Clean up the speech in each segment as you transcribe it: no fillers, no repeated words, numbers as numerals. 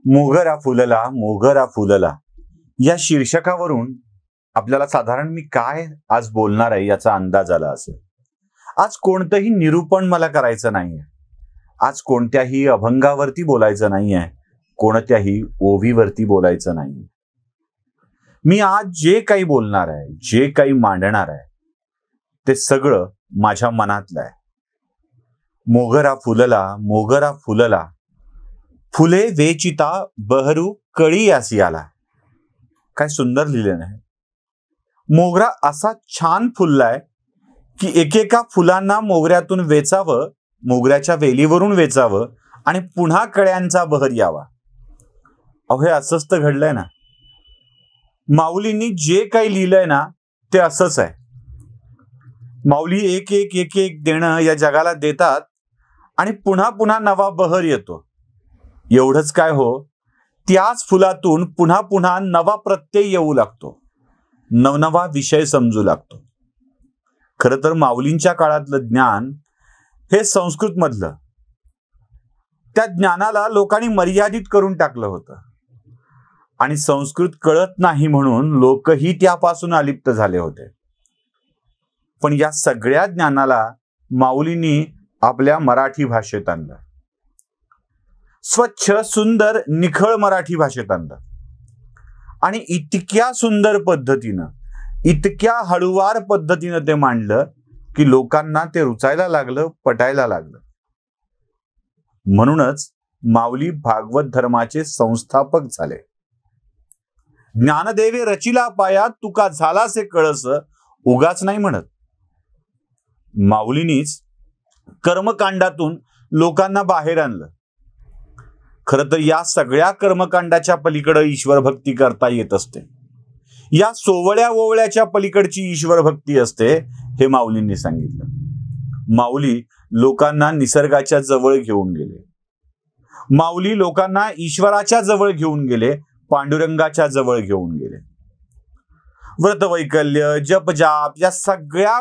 मोगरा फुलला मोगरा फुलला या शीर्षकावरून आपल्याला साधारण मी काय आज बोलणार आहे याचा अंदाज आला असेल. आज कोणतंही निरूपण मला करायचं नाहीये. आज कोणत्याही अभंगावरती बोलायचं नाहीये. कोणत्याही ओवीवरती बोलायचं नाहीये. मी आज जे काही बोलणार आहे, जे काही मांडणार आहे, ते सगळं माझ्या मनातलं आहे. मोगरा फुलला फुले वेचिता बहरू कळी यासी आला. काय सुंदर लिहिलं नाही. मोगरा असा छान फुललाय की एकेका फुलांना मोगऱ्यातून वेचावं, मोगऱ्याच्या वेलीवरून वेचावं आणि पुन्हा कळ्यांचा बहर यावा. अहो हे असंच तर घडलंय ना. माऊलींनी जे काही लिहिलंय ना ते असंच आहे. माऊली एक एक एक एक देणं या जगाला देतात आणि पुन्हा पुन्हा नवा बहर येतो. एवढंच काय हो, त्याच फुलातून पुन्हा पुन्हा नवा प्रत्यय येऊ लागतो, नवनवा विषय समजू लागतो. खरं तर माऊलींच्या काळातलं ज्ञान हे संस्कृत मधलं, त्या ज्ञानाला लोकांनी मर्यादित करून टाकलं होतं आणि संस्कृत कळत नाही म्हणून लोकही त्यापासून अलिप्त झाले होते. पण या सगळ्या ज्ञानाला माऊलींनी आपल्या मराठी भाषेत आणलं. स्वच्छ सुंदर निखळ मराठी भाषेत आणलं आणि इतक्या सुंदर पद्धतीनं, इतक्या हळूवार पद्धतीनं ते मांडलं की लोकांना ते रुचायला लागलं, पटायला लागलं. म्हणूनच माऊली भागवत धर्माचे संस्थापक झाले. ज्ञानदेवे रचिला पाया तुका झालासे कळस, उगाच नाही म्हणत. माऊलीनीच कर्मकांडातून लोकांना बाहेर आणलं. खरं तर या सगळ्या कर्मकांडाच्या पलीकडे ईश्वर भक्ती करता येत असते. या सोवळ्या ओवळ्याच्या पलीकडची ईश्वर भक्ती असते, हे माऊलींनी सांगितलं. माऊली लोकांना निसर्गाच्या जवळ घेऊन गेले. माऊली लोकांना ईश्वराच्या जवळ घेऊन गेले, पांडुरंगाच्या जवळ घेऊन गेले. व्रतवैकल्य, जपजाप या सगळ्या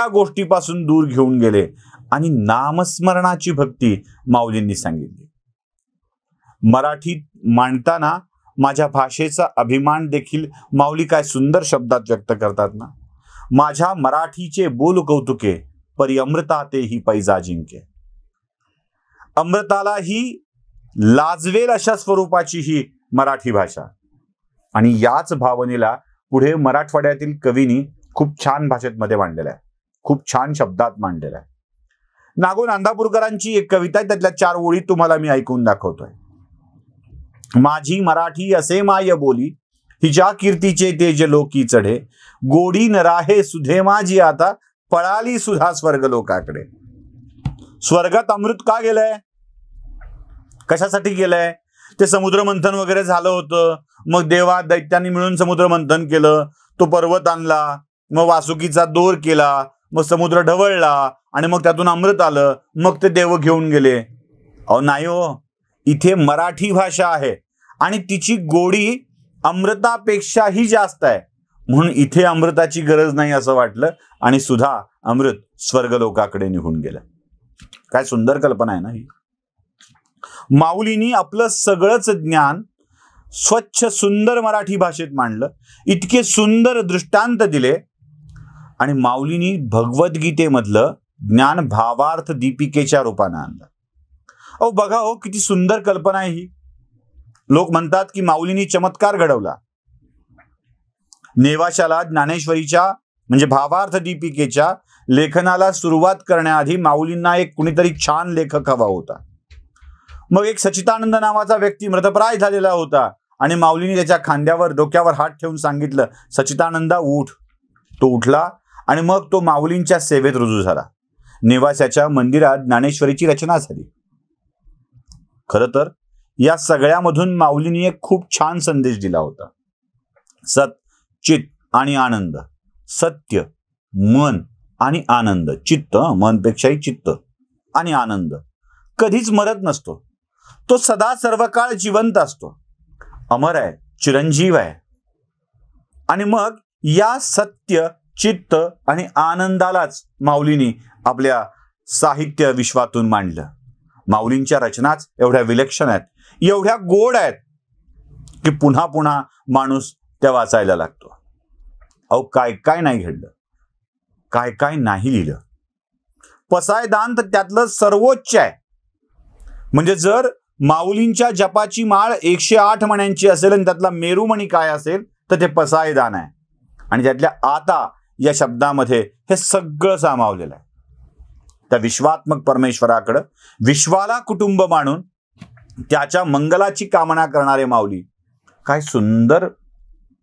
गोष्टीपासून दूर घेऊन गेले आणि नामस्मरणाची भक्ती माऊलींनी सांगितली. मराठीत मांडताना माझ्या भाषेचा अभिमान देखील माऊली काय सुंदर शब्दात व्यक्त करतात ना. माझ्या मराठीचे बोल कौतुके, परी अमृता तेही पैजा जिंके. अमृतालाही लाजवेल अशा स्वरूपाची ही मराठी भाषा. आणि याच भावनेला पुढे मराठवाड्यातील कवींनी खूप छान भाषेत मध्ये मांडलेला आहे, खूप छान शब्दात मांडलेला आहे. नागो नांदापूरकरांची एक कविता आहे, त्यातल्या 4 ओळी तुम्हाला मी ऐकून दाखवतोय. माझी मराठी असे माय बोली, हिच्या कीर्तीचे तेज लोकी चढे. गोडी न राहे सुधे माझी आता, पळाली सुधा स्वर्ग लोकाकडे. स्वर्गात अमृत का गेलंय? कशासाठी गेलंय? ते समुद्र मंथन वगैरे झालं होतं. मग देवा दैत्यांनी मिळून समुद्र मंथन केलं, तो पर्वत आणला, मग वासुकीचा दोर केला, मग समुद्र ढवळला आणि मग त्यातून अमृत आलं, मग ते देव घेऊन गेले. अहो नाही हो, इथे मराठी भाषा आहे आणि तिची गोडी अमृतापेक्षाही जास्त आहे. म्हणून इथे अमृताची गरज नाही असं वाटलं आणि सुधा अमृत स्वर्गलोकाकडे निघून गेलं. काय सुंदर कल्पना आहे ना ही. माऊलींनी आपलं सगळंच ज्ञान स्वच्छ सुंदर मराठी भाषेत मांडलं, इतके सुंदर दृष्टांत दिले आणि माऊलींनी भगवद्गीतेमधलं ज्ञान भावार्थ दीपिकेच्या रूपाने आणलं. अहो बघा हो, किती सुंदर कल्पना आहे ही. लोक म्हणतात की माऊलींनी चमत्कार घडवला. नेवाशाला ज्ञानेश्वरीच्या म्हणजे भावार्थ दीपिकेच्या लेखनाला सुरुवात करण्याआधी माऊलींना एक कुणीतरी छान लेखक हवा होता. मग एक सच्चिदानंद नावाचा व्यक्ती मृतप्राय झालेला होता आणि माऊलींनी त्याच्या खांद्यावर, डोक्यावर हात ठेवून सांगितलं, सच्चिदानंदा उठ. तो उठला आणि मग तो माऊलींच्या सेवेत रुजू झाला. नेवाशाच्या मंदिरात ज्ञानेश्वरीची रचना झाली. खरं तर या सगळ्यामधून माऊलींनी एक खूप छान संदेश दिला होता. सत, चित आणि आनंद. सत्य, मन आणि आनंद. चित्त, मनपेक्षाही चित्त आणि आनंद कधीच मरत नसतो. तो सदा सर्व काळ जिवंत असतो, अमर आहे, चिरंजीव आहे. आणि मग या सत्य, चित्त आणि आनंदालाच माऊलींनी आपल्या साहित्य विश्वातून मांडलं. माऊलींच्या रचनाच एवढ्या विलक्षण आहेत एवढ्या गोड आहेत की पुन्हा पुन्हा माणूस त्या वाचायला लागतो. अहो काय काय नाही घडलं, काय काय नाही लिहिलं. पसायदान तर त्यातलं सर्वोच्च आहे. म्हणजे जर माऊलींच्या जपाची माळ 108 मण्यांची असेल आणि त्यातला मेरुमणी काय असेल तर ते पसायदान आहे. आणि त्यातल्या आता या शब्दामध्ये हे सगळं सामावलेलं आहे. त्या विश्वात्मक परमेश्वराकडं विश्वाला कुटुंब मानून त्याच्या मंगलाची कामना करणारे माऊली, काय सुंदर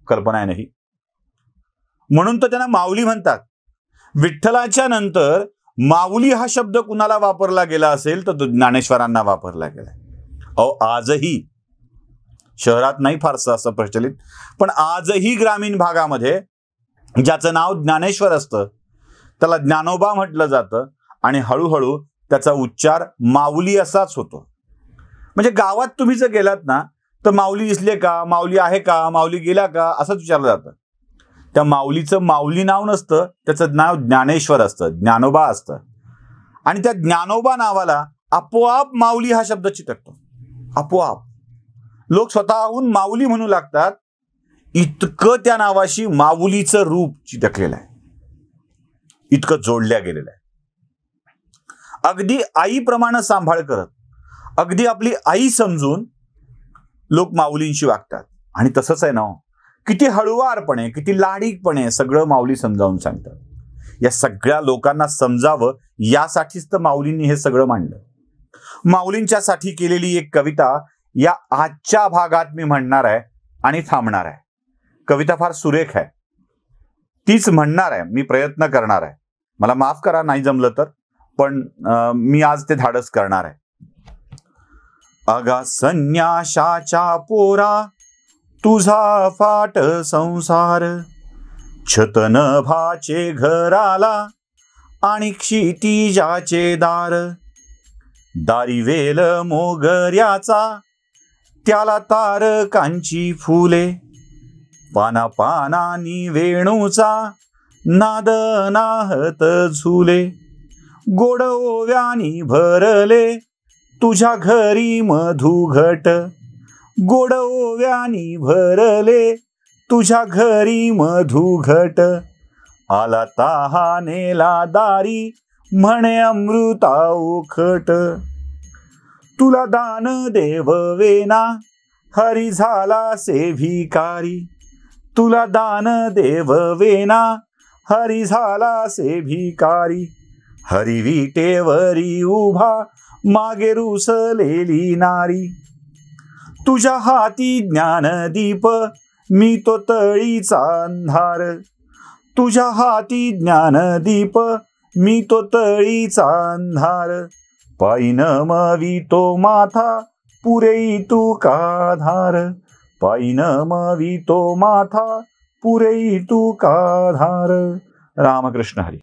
कल्पना आहे नाही. म्हणून तर त्यांना माऊली म्हणतात. विठ्ठलाच्या नंतर माऊली हा शब्द कुणाला वापरला गेला असेल तर तो ज्ञानेश्वरांना वापरला गेला. अहो आजही शहरात नाही फारसं असं प्रचलित, पण आजही ग्रामीण भागामध्ये ज्याचं नाव ज्ञानेश्वर असतं त्याला ज्ञानोबा म्हटलं जातं आणि हळूहळू त्याचा उच्चार माऊली असाच होतो. म्हणजे गावात तुम्ही जर गेलात ना तर माऊली दिसले का, माऊली आहे का, माऊली गेला का असंच विचारलं जातं. त्या माऊलीचं माऊली नाव नसतं, त्याचं नाव ज्ञानेश्वर असतं, ज्ञानोबा असतं. आणि त्या ज्ञानोबा नावाला आपोआप माऊली हा शब्द चिटकतो. आपोआप लोक स्वतःहून माऊली म्हणू लागतात. इतकं त्या नावाशी माऊलीचं रूप चिटकलेलं आहे, इतकं जोडल्या गेलेलं आहे. अगदी आईप्रमाणे सांभाळ करत, अगदी आपली आई समजून लोक माऊलींशी वागतात. आणि तसंच आहे ना, किती हळुवारपणे, किती लाडीकपणे सगळं माऊली समजावून सांगतात. या सगळ्या लोकांना समजावं यासाठीच तर माऊलींनी हे सगळं मांडलं. माऊलींच्यासाठी केलेली एक कविता या आजच्या भागात मी म्हणणार आहे आणि थांबणार आहे. कविता फार सुरेख आहे, तीच म्हणणार आहे, मी प्रयत्न करणार आहे. मला माफ करा नाही जमलं तर, पण मी आज ते धाडस करणार आहे. अगा संन्याशाच्या पोरा तुझा फाट संसार, छतन भाचे घराला आणि क्षितिजाचे दार. दारीवेल मोगऱ्याचा त्याला तारकांची फुले, पाना पानानी वेणूचा नाद नाहत झुले. गोड ओव्यानी भरले तुझ्या घरी मधुघट, गोड ओव्यानी भरले तुझ्या घरी मधुघट. आला तहानेला दारी म्हणे अमृता उखट. तुला दान देववेना हरी झाला से भिकारी, तुला दान देववेना हरी झाला से भिकारी. हरी विटेवरी उभा मागे रुसलेली नारी. तुझ्या हाती ज्ञानदीप मी तो तळीचा अंधार, तुझ्या हाती ज्ञानदीप मी तो तळीचा अंधार. पायी नमवी तो माथा पुरेई तू का धार, पायी नमवी तो माथा पुरेई तू का धार. रामकृष्ण हरी.